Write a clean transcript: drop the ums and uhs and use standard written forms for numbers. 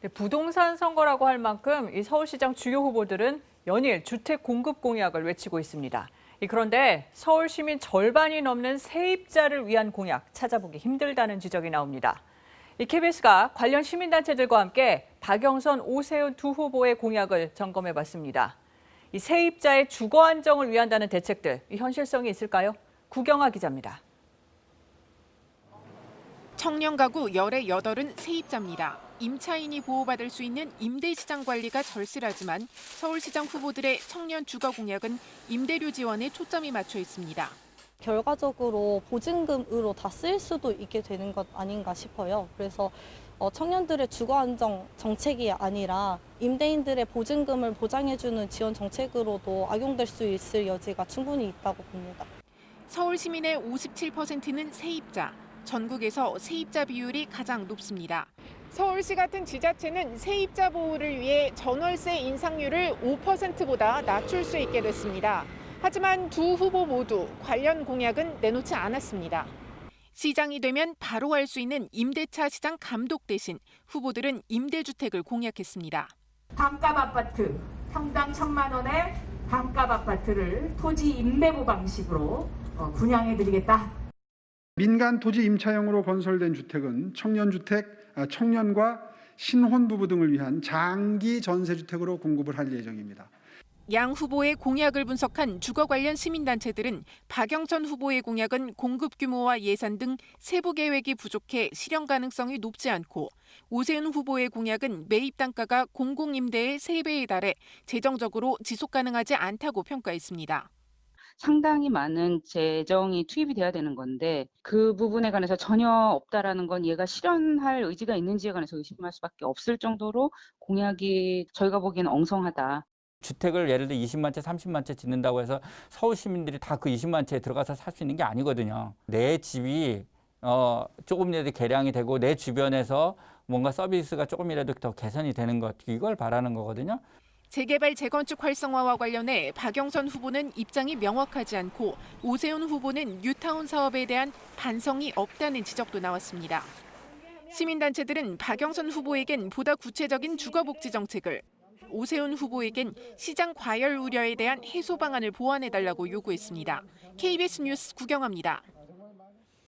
네, 부동산 선거라고 할 만큼 이 서울시장 주요 후보들은 연일 주택 공급 공약을 외치고 있습니다. 그런데 서울 시민 절반이 넘는 세입자를 위한 공약 찾아보기 힘들다는 지적이 나옵니다. KBS가 관련 시민단체들과 함께 박영선, 오세훈 두 후보의 공약을 점검해봤습니다. 이 세입자의 주거 안정을 위한다는 대책들, 현실성이 있을까요? 구경아 기자입니다. 청년 가구 18은 세입자입니다. 임차인이 보호받을 수 있는 임대시장 관리가 절실하지만 서울시장 후보들의 청년 주거 공약은 임대료 지원에 초점이 맞춰 있습니다. 결과적으로 보증금으로 다 쓰일 수도 있게 되는 것 아닌가 싶어요. 그래서 청년들의 주거 안정 정책이 아니라 임대인들의 보증금을 보장해주는 지원 정책으로도 악용될 수 있을 여지가 충분히 있다고 봅니다. 서울 시민의 57%는 세입자. 전국에서 세입자 비율이 가장 높습니다. 서울시 같은 지자체는 세입자 보호를 위해 전월세 인상률을 5%보다 낮출 수 있게 됐습니다. 하지만 두 후보 모두 관련 공약은 내놓지 않았습니다. 시장이 되면 바로 할 수 있는 임대차 시장 감독 대신 후보들은 임대주택을 공약했습니다. 반값 아파트, 평당 1,000만 원의 반값 아파트를 토지 임대부 방식으로 분양해드리겠다. 민간 토지 임차형으로 건설된 주택은 청년과 신혼부부 등을 위한 장기 전세주택으로 공급을 할 예정입니다. 양 후보의 공약을 분석한 주거 관련 시민단체들은 박영선 후보의 공약은 공급 규모와 예산 등 세부 계획이 부족해 실현 가능성이 높지 않고 오세훈 후보의 공약은 매입 단가가 공공임대의 3배에 달해 재정적으로 지속 가능하지 않다고 평가했습니다. 상당히 많은 재정이 투입이 돼야 되는 건데 그 부분에 관해서 전혀 없다라는 건 얘가 실현할 의지가 있는지에 관해서 의심할 수밖에 없을 정도로 공약이 저희가 보기에는 엉성하다. 주택을 예를 들어 20만 채, 30만 채 짓는다고 해서 서울 시민들이 다 그 20만 채에 들어가서 살 수 있는 게 아니거든요. 내 집이 조금이라도 개량이 되고 내 주변에서 뭔가 서비스가 조금이라도 더 개선이 되는 것, 이걸 바라는 거거든요. 재개발 재건축 활성화와 관련해 박영선 후보는 입장이 명확하지 않고 오세훈 후보는 뉴타운 사업에 대한 반성이 없다는 지적도 나왔습니다. 시민단체들은 박영선 후보에겐 보다 구체적인 주거복지 정책을, 오세훈 후보에겐 시장 과열 우려에 대한 해소 방안을 보완해달라고 요구했습니다. KBS 뉴스 구경합니다.